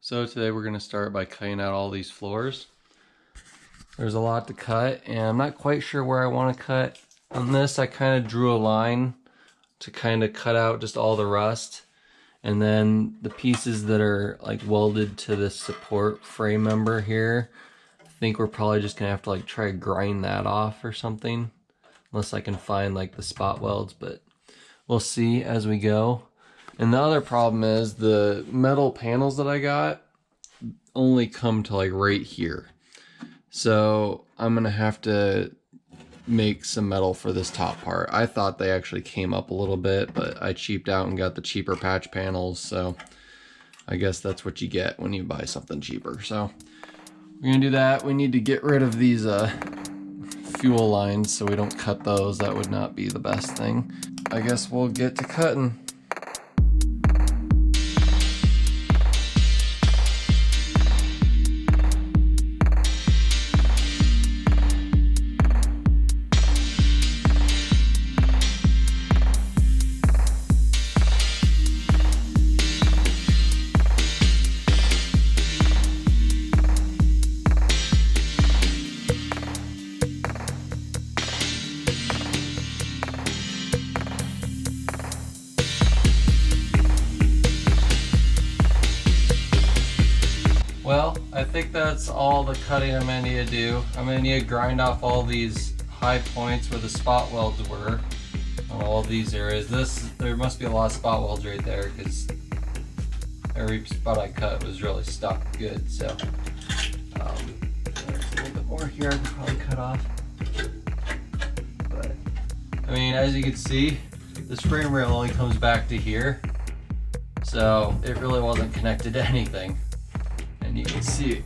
So today we're going to start by cutting out all these floors. There's a lot to cut and I'm not quite sure where I want to cut. On this I kind of drew a line to kind of cut out just all the rust. And then the pieces that are like welded to this support frame member here, I think we're probably just going to have to like try to grind that off or something. Unless I can find like the spot welds, but we'll see as we go. And the other problem is the metal panels that I got only come to like right here. So I'm gonna have to make some metal for this top part. I thought they actually came up a little bit, but I cheaped out and got the cheaper patch panels. So I guess that's what you get when you buy something cheaper. So we're gonna do that. We need to get rid of these fuel lines so we don't cut those. That would not be the best thing. I guess we'll get to cutting. Well, I think that's all the cutting I'm going to need to do. I'm going to need to grind off all these high points where the spot welds were on all these areas. There must be a lot of spot welds right there because every spot I cut was really stuck good. So there's a little bit more here I can probably cut off. But I mean, as you can see, this frame rail only comes back to here. So it really wasn't connected to anything. And you can see it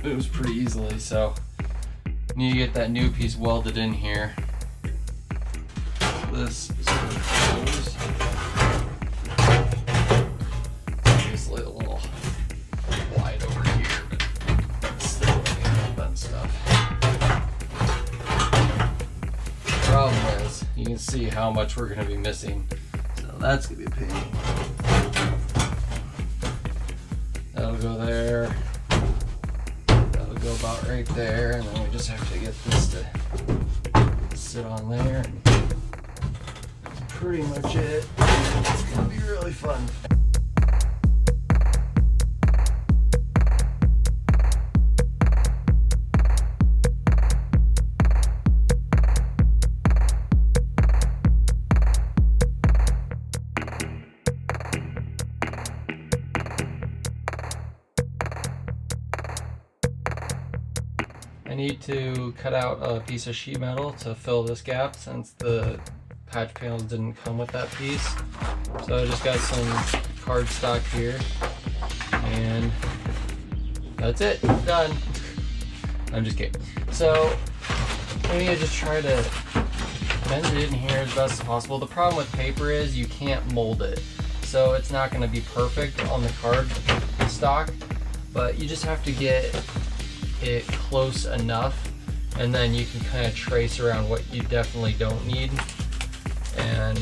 moves pretty easily, so need to get that new piece welded in here. This sort of goes. It's a little wide over here, but still bend stuff. The problem is, you can see how much we're going to be missing, so that's going to be a pain. That'll go there, that'll go about right there, and then we just have to get this to sit on there. That's pretty much it. It's gonna be really fun. I need to cut out a piece of sheet metal to fill this gap since the patch panels didn't come with that piece. So I just got some cardstock here and that's it, done. I'm just kidding. So I need to just try to bend it in here as best as possible. The problem with paper is you can't mold it. So it's not gonna be perfect on the card stock, but you just have to get it close enough and then you can kind of trace around what you definitely don't need and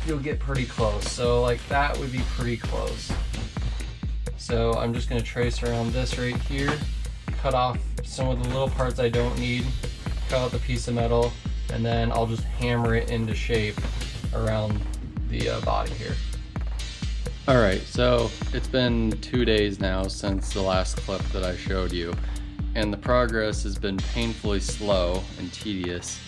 you'll get pretty close. So like that would be pretty close. So I'm just going to trace around this right here, cut off some of the little parts I don't need, cut out the piece of metal, and then I'll just hammer it into shape around the body here. Alright, so it's been 2 days now since the last clip that I showed you, and the progress has been painfully slow and tedious,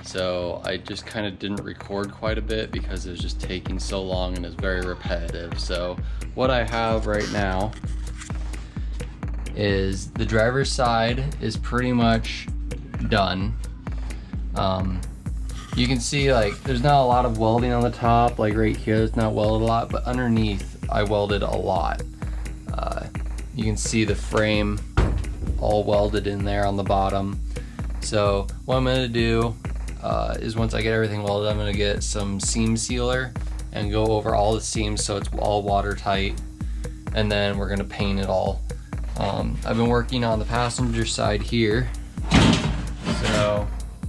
so I just kind of didn't record quite a bit because it was just taking so long and it's very repetitive. So what I have right now is the driver's side is pretty much done. You can see like there's not a lot of welding on the top, like right here it's not welded a lot, but underneath I welded a lot. You can see the frame all welded in there on the bottom. So what I'm going to do is once I get everything welded, I'm going to get some seam sealer and go over all the seams so it's all watertight, and then we're going to paint it all. I've been working on the passenger side here, so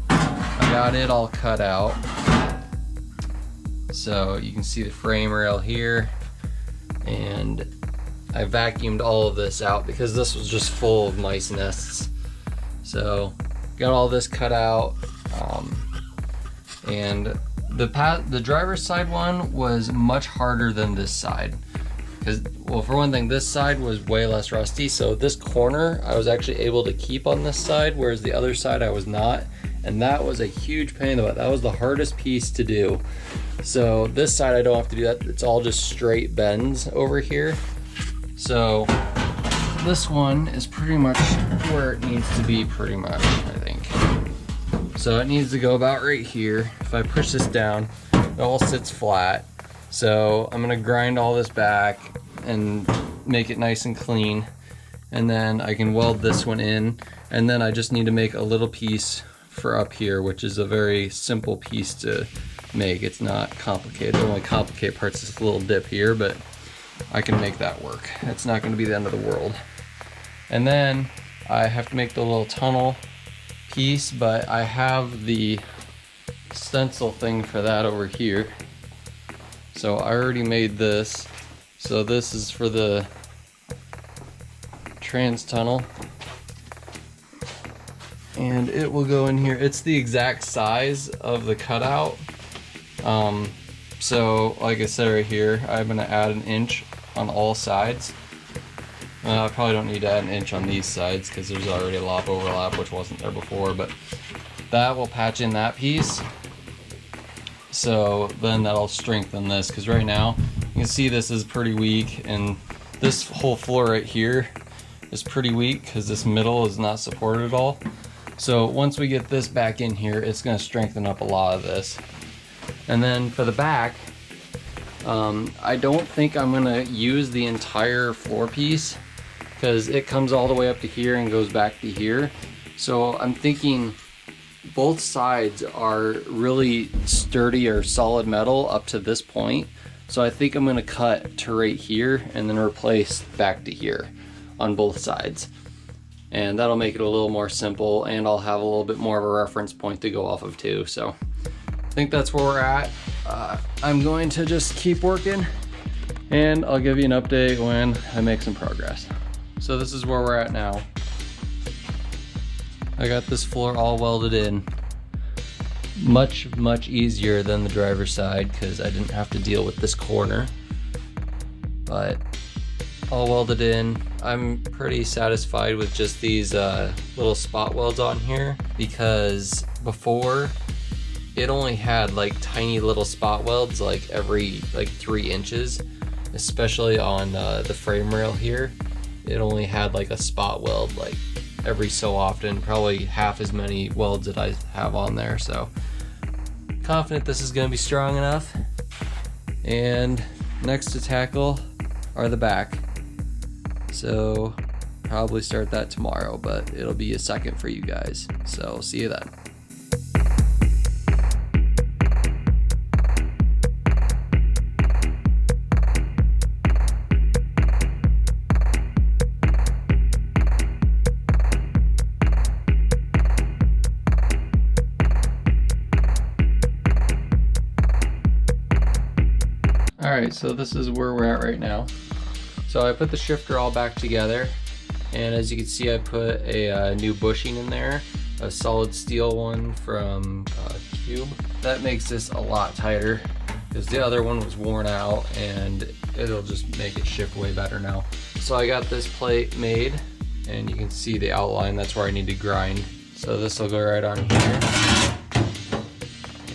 I got it all cut out. So you can see the frame rail here, and I vacuumed all of this out because this was just full of mice nests. So got all this cut out, and the driver's side one was much harder than this side. Because, well, for one thing, this side was way less rusty, so this corner I was actually able to keep on this side, whereas the other side I was not, and that was a huge pain in the butt. That was the hardest piece to do. So this side I don't have to do that. It's all just straight bends over here. So this one is pretty much where it needs to be, pretty much, I think. So it needs to go about right here. If I push this down, it all sits flat. So I'm gonna grind all this back and make it nice and clean, and then I can weld this one in, and then I just need to make a little piece for up here, which is a very simple piece to make. It's not complicated. The only complicated part is this little dip here, but I can make that work. It's not going to be the end of the world. And then I have to make the little tunnel piece, but I have the stencil thing for that over here. So I already made this. So this is for the trans tunnel. And it will go in here. It's the exact size of the cutout. So like I said right here, I'm gonna add an inch on all sides. I probably don't need to add an inch on these sides because there's already a lot of overlap, which wasn't there before, but that will patch in that piece. So then that'll strengthen this, because right now you can see this is pretty weak, and this whole floor right here is pretty weak because this middle is not supported at all. So once we get this back in here, it's going to strengthen up a lot of this. And then for the back, I don't think I'm going to use the entire floor piece because it comes all the way up to here and goes back to here. So I'm thinking both sides are really sturdy or solid metal up to this point. So I think I'm going to cut to right here and then replace back to here on both sides. And that'll make it a little more simple, and I'll have a little bit more of a reference point to go off of too. So I think that's where we're at. I'm going to just keep working, and I'll give you an update when I make some progress. So this is where we're at now. I got this floor all welded in. Much easier than the driver's side because I didn't have to deal with this corner. But all welded in. I'm pretty satisfied with just these little spot welds on here, because before it only had like tiny little spot welds like every 3 inches, especially on the frame rail here. It only had like a spot weld like every so often, probably half as many welds that I have on there. So confident this is going to be strong enough. And next to tackle are the back. So probably start that tomorrow, but it'll be a second for you guys. So see you then. Alright, so this is where we're at right now. So I put the shifter all back together, and as you can see I put a new bushing in there, a solid steel one from Cube. That makes this a lot tighter because the other one was worn out, and it'll just make it shift way better now. So I got this plate made, and you can see the outline. That's where I need to grind. So this will go right on here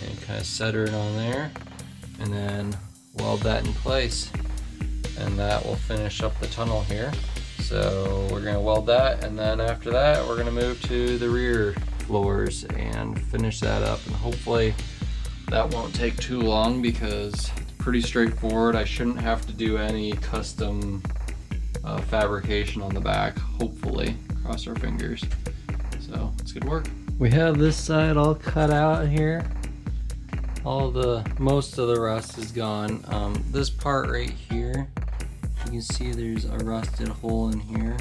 and kind of center it on there, and then weld that in place, and that will finish up the tunnel here. So we're going to weld that, and then after that we're going to move to the rear floors and finish that up, and hopefully that won't take too long because it's pretty straightforward. I shouldn't have to do any custom fabrication on the back, hopefully. Cross our fingers. So it's good work. We have this side all cut out here. Most of the rust is gone. This part right here, you can see there's a rusted hole in here,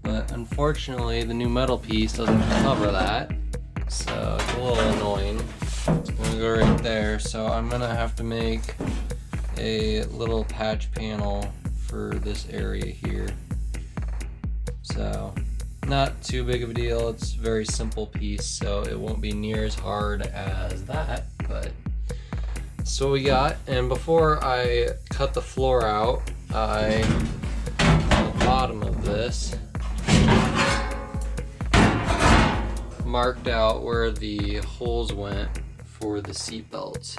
but unfortunately the new metal piece doesn't cover that, so it's a little annoying. It's gonna go right there, so I'm gonna have to make a little patch panel for this area here. So not too big of a deal. It's a very simple piece, so it won't be near as hard as that, but that's what we got. And before I cut the floor out, on the bottom of this, marked out where the holes went for the seat belts.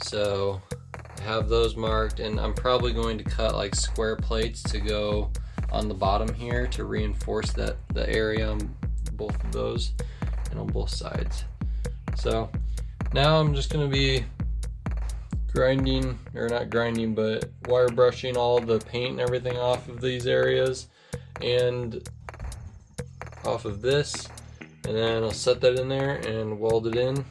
So I have those marked, and I'm probably going to cut like square plates to go on the bottom here to reinforce that the area on both of those and on both sides. So now I'm just going to be grinding, or not grinding, but wire brushing all the paint and everything off of these areas and off of this, and then I'll set that in there and weld it in,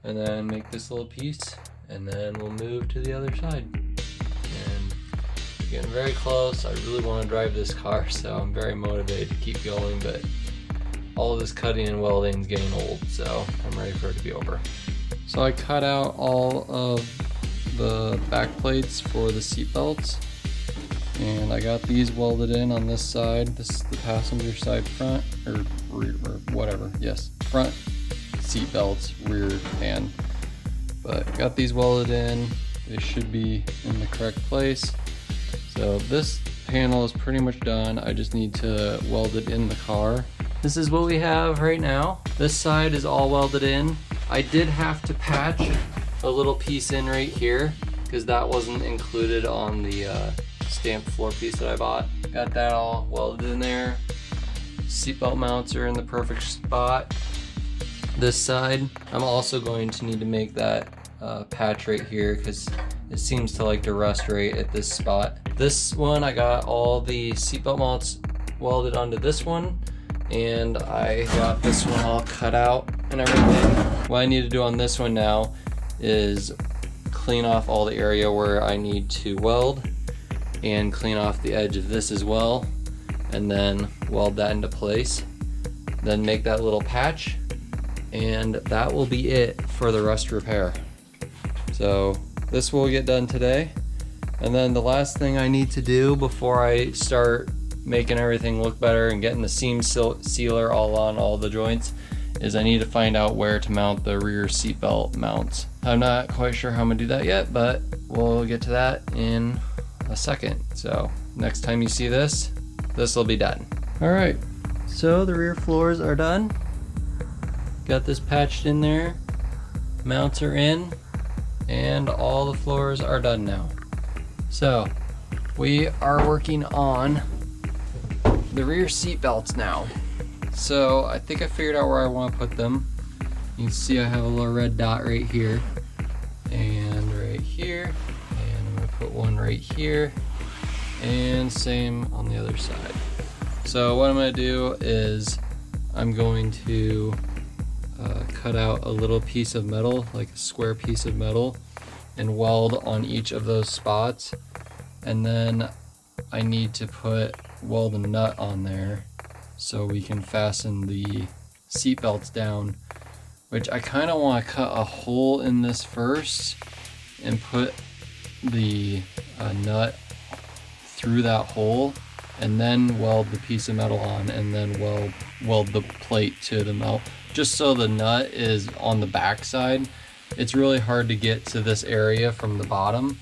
and then make this little piece, and then we'll move to the other side. And we're getting very close. I really want to drive this car, so I'm very motivated to keep going, but all of this cutting and welding is getting old, so I'm ready for it to be over. So I cut out all of the back plates for the seat belts, and I got these welded in on this side. This is the passenger side front, or rear, or whatever, yes, front seat belts, rear pan. But got these welded in. They should be in the correct place. So this panel is pretty much done. I just need to weld it in the car. This is what we have right now. This side is all welded in. I did have to patch a little piece in right here because that wasn't included on the stamped floor piece that I bought. Got that all welded in there. Seatbelt mounts are in the perfect spot. This side, I'm also going to need to make that patch right here because it seems to like to rust right at this spot. This one, I got all the seatbelt mounts welded onto this one, and I got this one all cut out and everything. What I need to do on this one now is clean off all the area where I need to weld and clean off the edge of this as well, and then weld that into place, then make that little patch, and that will be it for the rust repair. So this will get done today, and then the last thing I need to do before I start making everything look better and getting the seam sealer all on all the joints is I need to find out where to mount the rear seatbelt mounts. I'm not quite sure how I'm gonna do that yet, but we'll get to that in a second. So next time you see this will be done. All right, so the rear floors are done. Got this patched in there, mounts are in, and all the floors are done now. So we are working on the rear seat belts now. So I think I figured out where I want to put them. You can see I have a little red dot right here and right here, and I'm going to put one right here, and same on the other side. So what I'm going to do is I'm going to cut out a little piece of metal, like a square piece of metal, and weld on each of those spots, and then I need to weld a nut on there so we can fasten the seat belts down, which I kind of want to cut a hole in this first and put the nut through that hole, and then weld the piece of metal on, and then weld the plate to the metal, just so the nut is on the back side. It's really hard to get to this area from the bottom,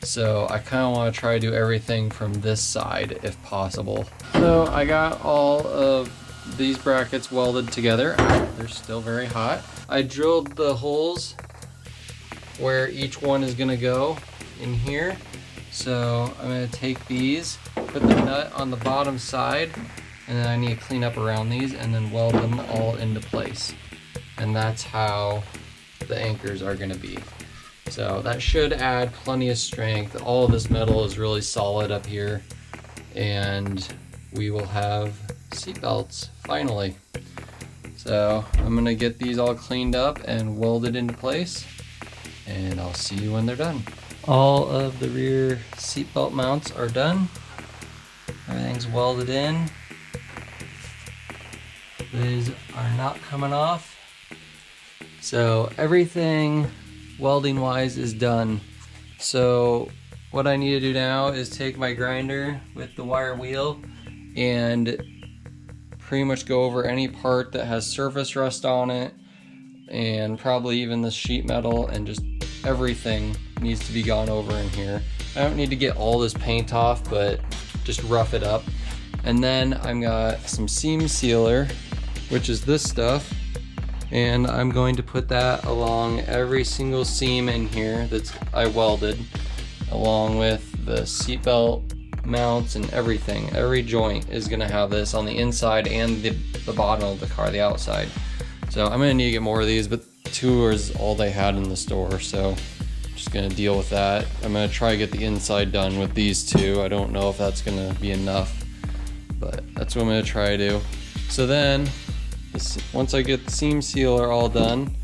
so I kind of want to try to do everything from this side if possible. So I got all of these brackets welded together. They're still very hot. I drilled the holes where each one is going to go in here. So I'm going to take these, put the nut on the bottom side, and then I need to clean up around these and then weld them all into place. And that's how the anchors are going to be. So that should add plenty of strength. All of this metal is really solid up here, and we will have seat belts finally. So I'm gonna get these all cleaned up and welded into place, and I'll see you when they're done. All of the rear seat belt mounts are done. Everything's welded in. These are not coming off. So everything welding wise is done. So what I need to do now is take my grinder with the wire wheel and pretty much go over any part that has surface rust on it, and probably even the sheet metal, and just everything needs to be gone over in here. I don't need to get all this paint off, but just rough it up. And then I've got some seam sealer, which is this stuff, and I'm going to put that along every single seam in here that's I welded, along with the seatbelt mounts and everything. Every joint is gonna have this on the inside and the bottom of the car, the outside. So I'm gonna need to get more of these, but 2 is all they had in the store, so I'm just gonna deal with that. I'm gonna try to get the inside done with these 2. I don't know if that's gonna be enough, but that's what I'm gonna try to do. So then, once I get the seam sealer all done,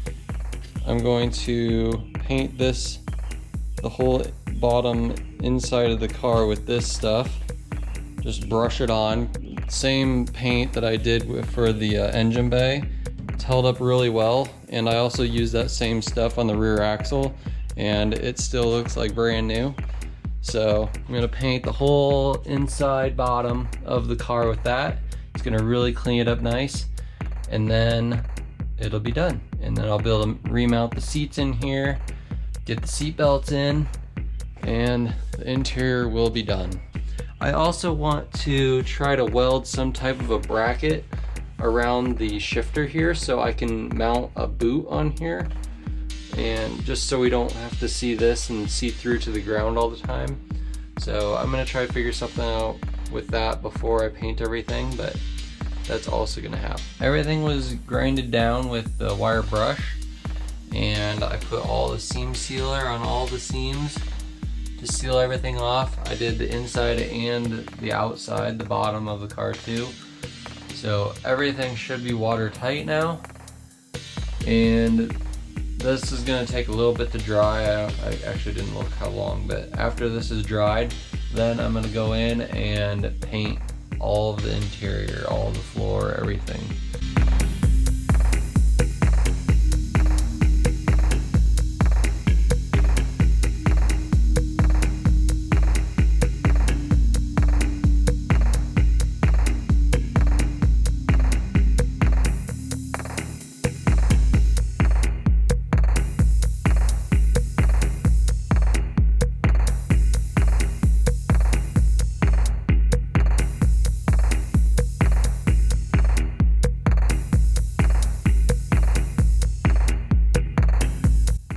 I'm going to paint this, the whole bottom inside of the car with this stuff. Just brush it on. Same paint that I did for the engine bay. It's held up really well, and I also used that same stuff on the rear axle, and it still looks like brand new. So I'm gonna paint the whole inside bottom of the car with that. It's gonna really clean it up nice, and then it'll be done. And then I'll be able to remount the seats in here, get the seat belts in, and the interior will be done. I also want to try to weld some type of a bracket around the shifter here so I can mount a boot on here, and just so we don't have to see this and see through to the ground all the time. So I'm gonna try to figure something out with that before I paint everything, but that's also gonna happen. Everything was grinded down with the wire brush, and I put all the seam sealer on all the seams to seal everything off. I did the inside and the outside, the bottom of the car too. So everything should be watertight now. And this is gonna take a little bit to dry. I actually didn't look how long, but after this is dried, then I'm gonna go in and paint all of the interior, all the floor, everything.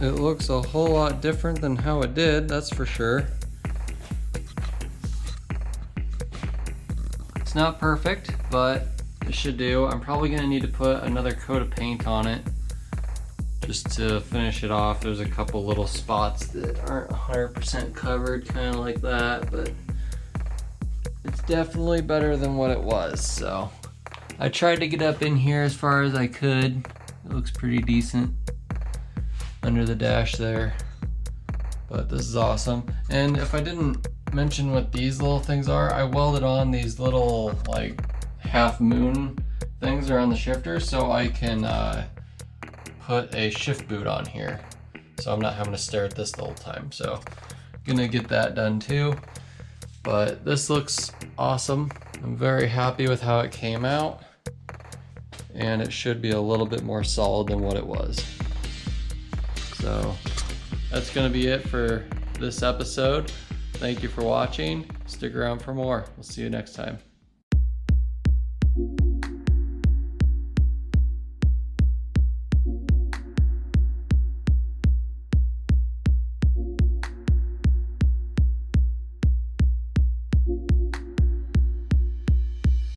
It looks a whole lot different than how it did, that's for sure. It's not perfect, but it should do. I'm probably gonna need to put another coat of paint on it just to finish it off. There's a couple little spots that aren't 100% covered, kind of like that, but it's definitely better than what it was. So I tried to get up in here as far as I could. It looks pretty decent under the dash there, but this is awesome. And if I didn't mention what these little things are, I welded on these little like half moon things around the shifter so I can put a shift boot on here, so I'm not having to stare at this the whole time. So gonna get that done too. But this looks awesome. I'm very happy with how it came out, and it should be a little bit more solid than what it was. So that's going to be it for this episode. Thank you for watching. Stick around for more. We'll see you next time.